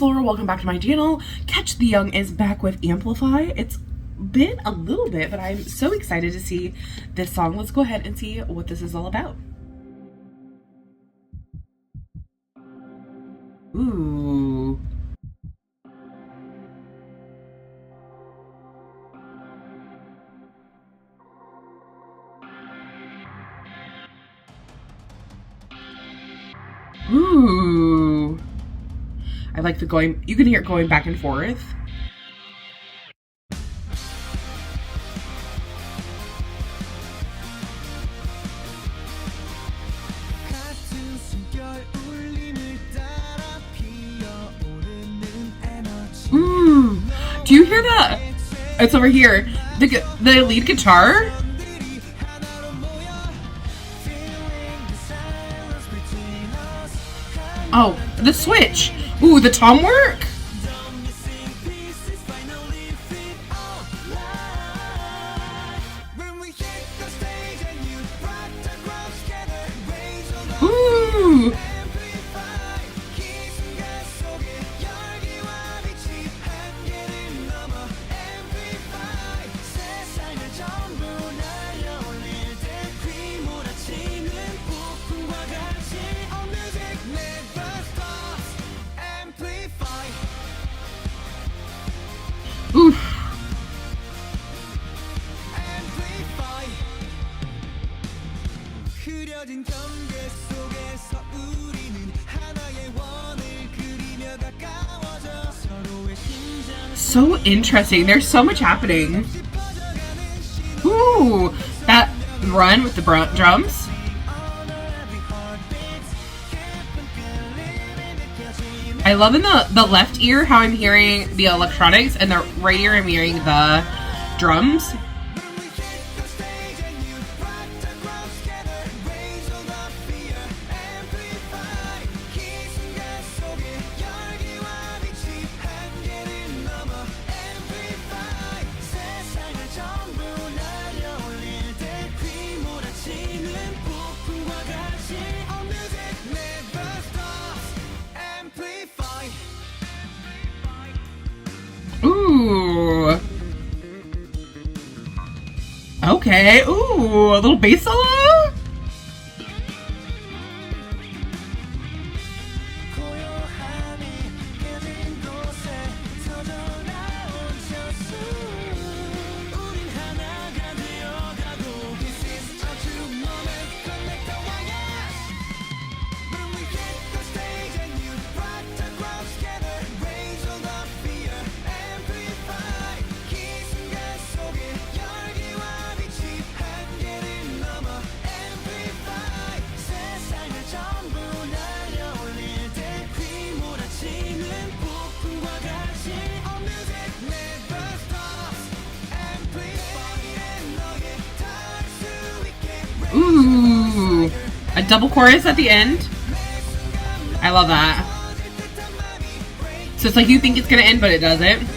Laura, welcome back to my channel. Catch the Young is back with Amplify. It's been a little bit, but I'm so excited to see this song. Let's go ahead and see what this is all about. Ooh. Ooh. I like the going, you can hear it going back and forth. Do you hear that? It's over here. The lead guitar? Oh, the switch. Ooh, the tom work. Ooh. Oof. So interesting. There's so much happening. Ooh, that run with the drums. I love in the left ear how I'm hearing the electronics, and the right ear I'm hearing the drums. Ooh. Okay. Ooh, a little bass solo? Ooh, a double chorus at the end. I love that. So it's like you think it's gonna end, but it doesn't.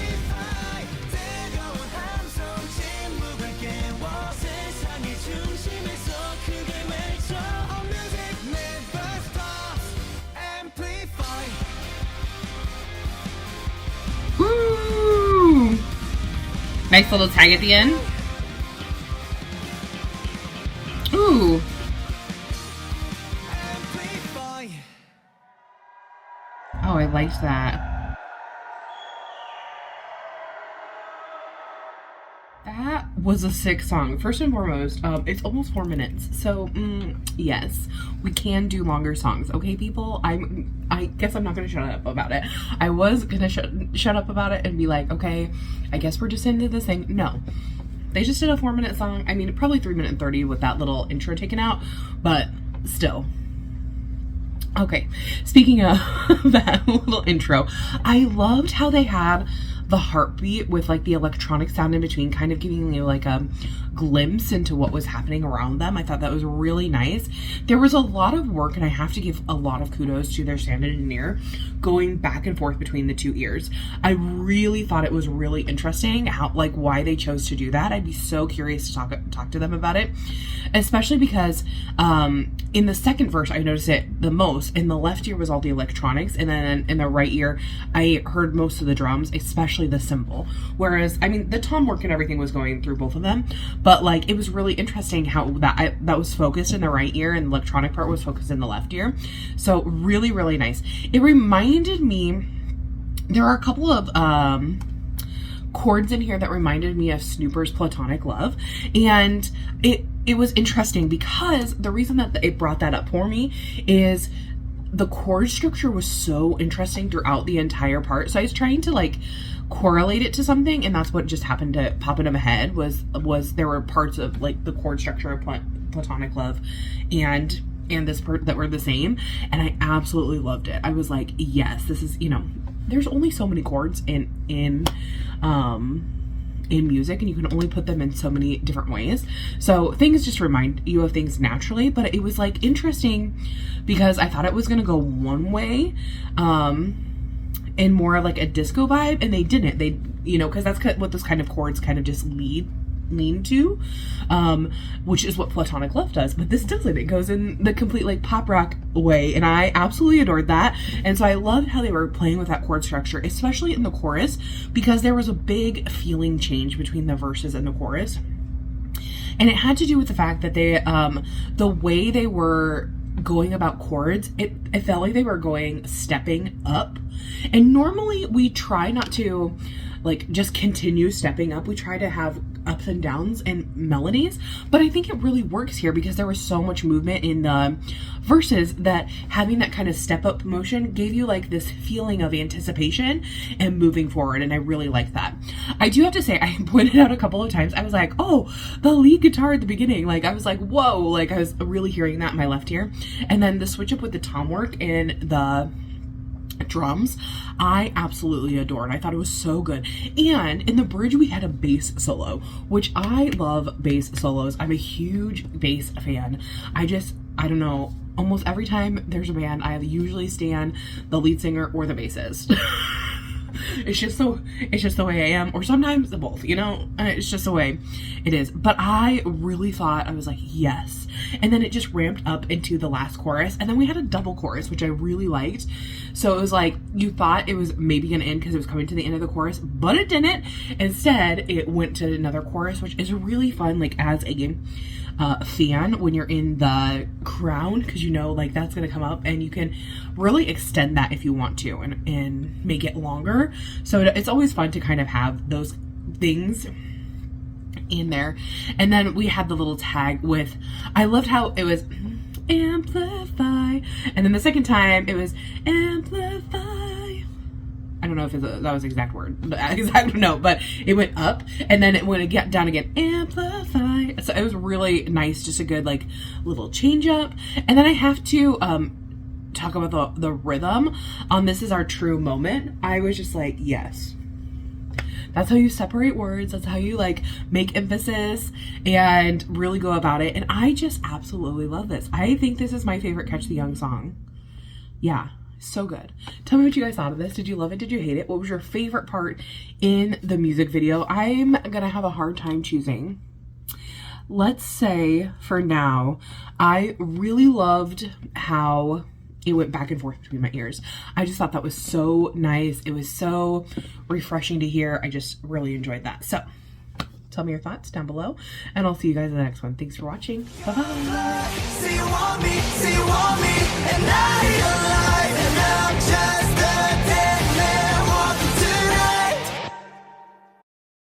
Ooh, nice little tag at the end. Ooh. Oh, I liked that. That was a sick song. First and foremost, it's almost 4 minutes. So, yes, we can do longer songs. Okay, people? I guess I'm not going to shut up about it. I was going to shut up about it and be like, okay, I guess we're just into this thing. No. They just did a 4-minute song. I mean, probably 3 minute and 30 with that little intro taken out, but still. Okay, speaking of that little intro, I loved how they had the heartbeat with like the electronic sound in between, kind of giving you like a glimpse into what was happening around them. I thought that was really nice. There was a lot of work, and I have to give a lot of kudos to their sound engineer, going back and forth between the two ears. I really thought it was really interesting how, like, why they chose to do that. I'd be so curious to talk to them about it, especially because in the second verse I noticed it the most. In the left ear was all the electronics, and then in the right ear I heard most of the drums, especially the cymbal. Whereas, I mean, the tom work and everything was going through both of them, but like it was really interesting how that was focused in the right ear and the electronic part was focused in the left ear. So really, really nice. It reminded me, there are a couple of chords in here that reminded me of Snooper's Platonic Love, and it was interesting because the reason that it brought that up for me is the chord structure was so interesting throughout the entire part. So I was trying to like correlate it to something, and that's what just happened to pop into my head was there were parts of like the chord structure of Platonic Love and this part that were the same, and I absolutely loved it. I was like, yes, this is, you know, there's only so many chords in music, and you can only put them in so many different ways. So things just remind you of things naturally, but it was like interesting because I thought it was going to go one way, and more like a disco vibe, and they didn't. They, you know, because that's what those kind of chords kind of just lean to, which is what Platonic Love does, but this doesn't. It goes in the complete like pop rock way, and I absolutely adored that. And so I loved how they were playing with that chord structure, especially in the chorus, because there was a big feeling change between the verses and the chorus, and it had to do with the fact that they the way they were going about chords, it felt like they were stepping up, and normally we try not to like just continue stepping up. We try to have ups and downs and melodies, but I think it really works here because there was so much movement in the verses that having that kind of step up motion gave you like this feeling of anticipation and moving forward, and I really like that. I do have to say, I pointed out a couple of times, I was like, oh, the lead guitar at the beginning, like I was like, whoa, like I was really hearing that in my left ear, and then the switch up with the tom work and the drums, I absolutely adored. I thought it was so good. And in the bridge we had a bass solo, which I love bass solos. I'm a huge bass fan. I don't know, almost every time there's a band, I usually stand the lead singer or the bassist. It's just the way I am, or sometimes both, you know, it's just the way it is. But I really thought, I was like, yes. And then it just ramped up into the last chorus, and then we had a double chorus, which I really liked. So it was like, you thought it was maybe gonna end because it was coming to the end of the chorus, but it didn't. Instead, it went to another chorus, which is really fun, like as a fan when you're in the crowd, because you know like that's gonna come up, and you can really extend that if you want to and make it longer. So it's always fun to kind of have those things in there. And then we had the little tag with, I loved how it was amplify, and then the second time it was amplify. I don't know if that was the exact word, but it went up, and then it went down again, amplify. So it was really nice, just a good like little change up. And then I have to talk about the rhythm on This Is Our True Moment. I was just like, yes. That's how you separate words. That's how you like make emphasis and really go about it. And I just absolutely love this. I think this is my favorite Catch the Young song. Yeah, so good. Tell me what you guys thought of this. Did you love it? Did you hate it? What was your favorite part in the music video? I'm gonna have a hard time choosing. Let's say for now, I really loved how it went back and forth between my ears. I just thought that was so nice. It was so refreshing to hear. I just really enjoyed that. So tell me your thoughts down below, and I'll see you guys in the next one. Thanks for watching. Bye-bye.